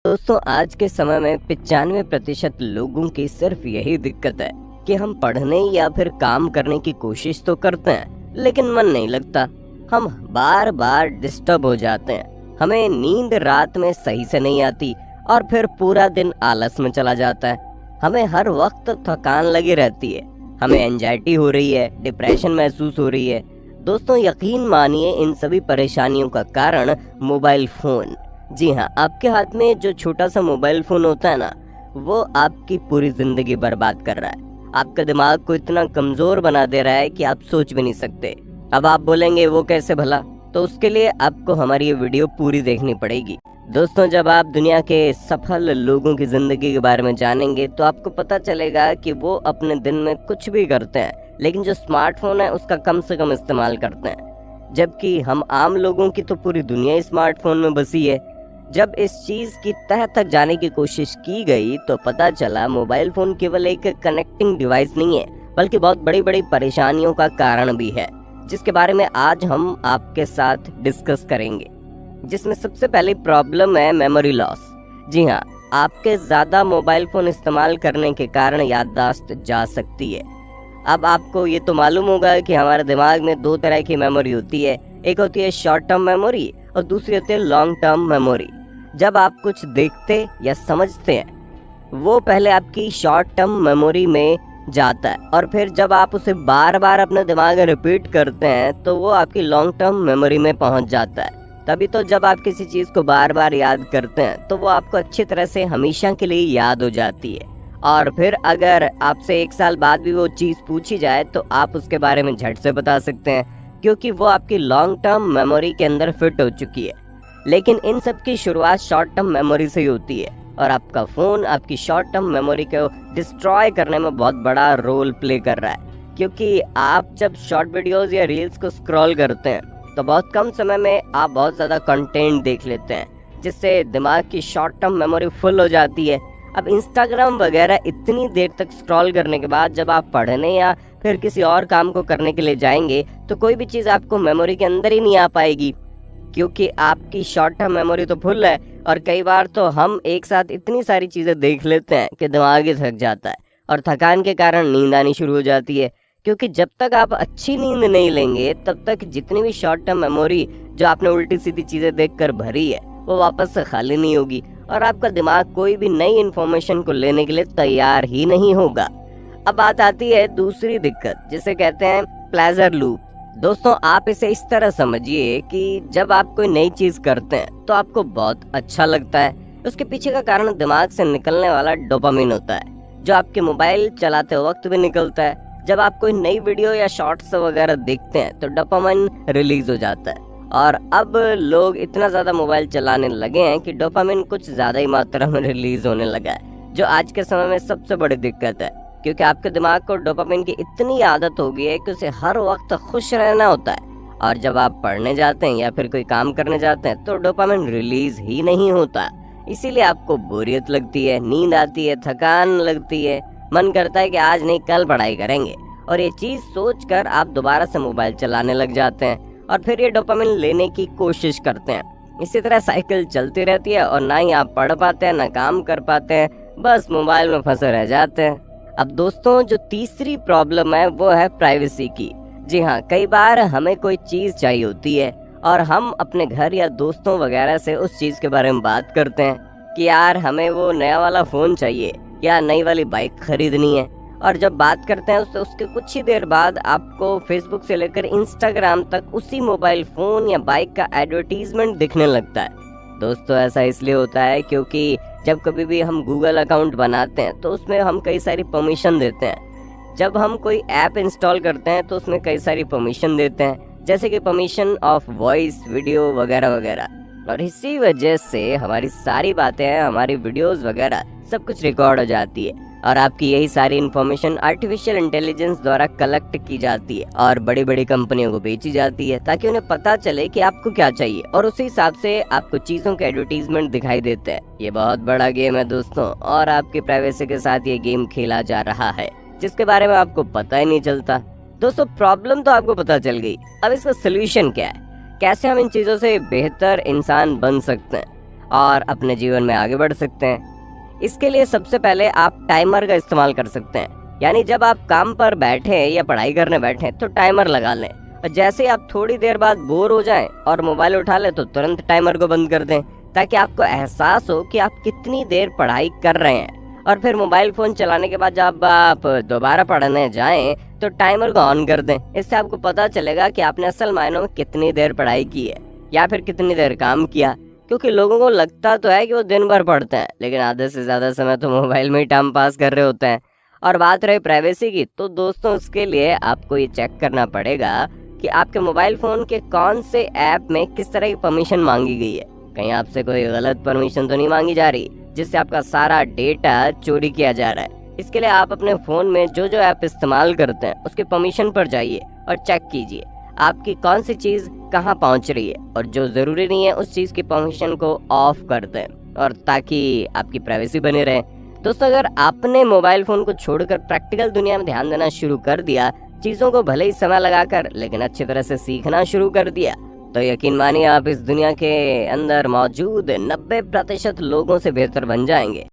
दोस्तों आज के समय में 95% लोगों की सिर्फ यही दिक्कत है कि हम पढ़ने या फिर काम करने की कोशिश तो करते हैं लेकिन मन नहीं लगता। हम बार बार डिस्टर्ब हो जाते हैं, हमें नींद रात में सही से नहीं आती और फिर पूरा दिन आलस में चला जाता है। हमें हर वक्त थकान लगी रहती है, हमें एंजाइटी हो रही है, डिप्रेशन महसूस हो रही है। दोस्तों यकीन मानिए इन सभी परेशानियों का कारण मोबाइल फोन। जी हाँ, आपके हाथ में जो छोटा सा मोबाइल फोन होता है ना, वो आपकी पूरी जिंदगी बर्बाद कर रहा है। आपका दिमाग को इतना कमजोर बना दे रहा है कि आप सोच भी नहीं सकते। अब आप बोलेंगे वो कैसे भला, तो उसके लिए आपको हमारी ये वीडियो पूरी देखनी पड़ेगी। दोस्तों जब आप दुनिया के सफल लोगों की जिंदगी के बारे में जानेंगे तो आपको पता चलेगा कि वो अपने दिन में कुछ भी करते हैं लेकिन जो स्मार्टफोन है उसका कम से कम इस्तेमाल करते हैं, जबकि हम आम लोगों की तो पूरी दुनिया स्मार्टफोन में बसी है। जब इस चीज की तह तक जाने की कोशिश की गई तो पता चला मोबाइल फोन केवल एक कनेक्टिंग डिवाइस नहीं है बल्कि बहुत बड़ी बड़ी परेशानियों का कारण भी है, जिसके बारे में आज हम आपके साथ डिस्कस करेंगे। जिसमें सबसे पहली प्रॉब्लम है मेमोरी लॉस। जी हाँ, आपके ज्यादा मोबाइल फोन इस्तेमाल करने के कारण याददाश्त जा सकती है। अब आपको ये तो मालूम होगा कि हमारे दिमाग में दो तरह की मेमोरी होती है, एक होती है शॉर्ट टर्म मेमोरी और दूसरी होती है लॉन्ग टर्म मेमोरी। जब आप कुछ देखते या समझते हैं वो पहले आपकी शॉर्ट टर्म मेमोरी में जाता है और फिर जब आप उसे बार बार अपने दिमाग में रिपीट करते हैं तो वो आपकी लॉन्ग टर्म मेमोरी में पहुंच जाता है। तभी तो जब आप किसी चीज को बार बार याद करते हैं तो वो आपको अच्छी तरह से हमेशा के लिए याद हो जाती है और फिर अगर आपसे 1 साल बाद भी वो चीज पूछी जाए तो आप उसके बारे में झट से बता सकते हैं, क्योंकि वो आपकी लॉन्ग टर्म मेमोरी के अंदर फिट हो चुकी है। लेकिन इन सब की शुरुआत शॉर्ट टर्म मेमोरी से ही होती है और आपका फोन आपकी शॉर्ट टर्म मेमोरी को डिस्ट्रॉय करने में बहुत बड़ा रोल प्ले कर रहा है। क्योंकि आप जब शॉर्ट वीडियोस या रील्स को स्क्रॉल करते हैं तो बहुत कम समय में आप बहुत ज़्यादा कंटेंट देख लेते हैं, जिससे दिमाग की शॉर्ट टर्म मेमोरी फुल हो जाती है। अब इंस्टाग्राम वगैरह इतनी देर तक स्क्रॉल करने के बाद जब आप पढ़ने या फिर किसी और काम को करने के लिए जाएंगे तो कोई भी चीज़ आपको मेमोरी के अंदर ही नहीं आ पाएगी, क्योंकि आपकी शॉर्ट टर्म मेमोरी तो फुल है। और कई बार तो हम एक साथ इतनी सारी चीज़ें देख लेते हैं कि दिमाग ही थक जाता है और थकान के कारण नींद आनी शुरू हो जाती है। क्योंकि जब तक आप अच्छी नींद नहीं लेंगे तब तक जितनी भी शॉर्ट टर्म मेमोरी जो आपने उल्टी सीधी चीज़ें देखकर भरी है वो वापस से खाली नहीं होगी और आपका दिमाग कोई भी नई इन्फॉर्मेशन को लेने के लिए तैयार ही नहीं होगा। अब बात आती है दूसरी दिक्कत, जिसे कहते हैं प्लेजर लूप। दोस्तों आप इसे इस तरह समझिए कि जब आप कोई नई चीज करते हैं तो आपको बहुत अच्छा लगता है, उसके पीछे का कारण दिमाग से निकलने वाला डोपामिन होता है, जो आपके मोबाइल चलाते वक्त भी निकलता है। जब आप कोई नई वीडियो या शॉर्ट्स वगैरह देखते हैं तो डोपामिन रिलीज हो जाता है और अब लोग इतना ज्यादा मोबाइल चलाने लगे हैं कि डोपामिन कुछ ज्यादा ही मात्रा में रिलीज होने लगा है, जो आज के समय में सबसे बड़ी दिक्कत है। क्योंकि आपके दिमाग को डोपामिन की इतनी आदत हो गई है कि उसे हर वक्त खुश रहना होता है और जब आप पढ़ने जाते हैं या फिर कोई काम करने जाते हैं तो डोपामिन रिलीज ही नहीं होता। इसीलिए आपको बोरियत लगती है, नींद आती है, थकान लगती है, मन करता है कि आज नहीं कल पढ़ाई करेंगे और ये चीज सोचकर आप दोबारा से मोबाइल चलाने लग जाते हैं और फिर ये डोपामिन लेने की कोशिश करते हैं। इसी तरह साइकिल चलती रहती है और ना ही आप पढ़ पाते हैं ना काम कर पाते हैं, बस मोबाइल में फंसे रह जाते हैं। अब दोस्तों जो तीसरी प्रॉब्लम है वो है प्राइवेसी की। जी हाँ, कई बार हमें कोई चीज चाहिए होती है और हम अपने घर या दोस्तों वगैरह से उस चीज के बारे में बात करते हैं कि यार हमें वो नया वाला फोन चाहिए या नई वाली बाइक खरीदनी है, और जब बात करते हैं तो उसके कुछ ही देर बाद आपको फेसबुक से लेकर इंस्टाग्राम तक उसी मोबाइल फोन या बाइक का एडवर्टीजमेंट दिखने लगता है। दोस्तों ऐसा इसलिए होता है क्योंकि जब कभी भी हम गूगल अकाउंट बनाते हैं तो उसमें हम कई सारी परमिशन देते हैं। जब हम कोई ऐप इंस्टॉल करते हैं तो उसमें कई सारी परमिशन देते हैं, जैसे कि परमिशन ऑफ वॉइस, वीडियो वगैरह वगैरह। और इसी वजह से हमारी सारी बातें, हमारी वीडियोस वगैरह सब कुछ रिकॉर्ड हो जाती है और आपकी यही सारी इन्फॉर्मेशन आर्टिफिशियल इंटेलिजेंस द्वारा कलेक्ट की जाती है और बड़ी बड़ी कंपनियों को बेची जाती है ताकि उन्हें पता चले कि आपको क्या चाहिए और उसी हिसाब से आपको चीजों के एडवर्टीजमेंट दिखाई देते हैं। ये बहुत बड़ा गेम है दोस्तों और आपकी प्राइवेसी के साथ ये गेम खेला जा रहा है, जिसके बारे में आपको पता ही नहीं चलता। दोस्तों प्रॉब्लम तो आपको पता चल गई, अब इसका सोल्यूशन क्या है, कैसे हम इन चीजों से बेहतर इंसान बन सकते हैं। और अपने जीवन में आगे बढ़ सकते हैं। इसके लिए सबसे पहले आप टाइमर का इस्तेमाल कर सकते हैं। यानी जब आप काम पर बैठे या पढ़ाई करने बैठे तो टाइमर लगा लें, और जैसे ही आप थोड़ी देर बाद बोर हो जाएं और मोबाइल उठा लें तो तुरंत टाइमर को बंद कर दें, ताकि आपको एहसास हो कि आप कितनी देर पढ़ाई कर रहे हैं। और फिर मोबाइल फोन चलाने के बाद जब आप दोबारा पढ़ने जाएं तो टाइमर को ऑन कर दें। इससे आपको पता चलेगा कि आपने असल मायनों में कितनी देर पढ़ाई की है या फिर कितनी देर काम किया। क्योंकि लोगों को लगता तो है कि वो दिन भर पढ़ते हैं, लेकिन आधे से ज्यादा समय तो मोबाइल में ही टाइम पास कर रहे होते हैं। और बात रही प्राइवेसी की, तो दोस्तों उसके लिए आपको ये चेक करना पड़ेगा कि आपके मोबाइल फोन के कौन से ऐप में किस तरह की परमिशन मांगी गई है। कहीं आपसे कोई गलत परमिशन तो नहीं मांगी जा रही जिससे आपका सारा डेटा चोरी किया जा रहा है। इसके लिए आप अपने फोन में जो जो ऐप इस्तेमाल करते हैं उसके परमिशन पर जाइए और चेक कीजिए आपकी कौन सी चीज कहाँ पहुँच रही है, और जो जरूरी नहीं है उस चीज की परमिशन को ऑफ कर दें, और ताकि आपकी प्राइवेसी बनी रहे। दोस्तों, अगर आपने मोबाइल फोन को छोड़कर प्रैक्टिकल दुनिया में ध्यान देना शुरू कर दिया, चीजों को भले ही समय लगाकर लेकिन अच्छी तरह से सीखना शुरू कर दिया, तो यकीन मानिए आप इस दुनिया के अंदर मौजूद 90% लोगों से बेहतर बन जाएंगे।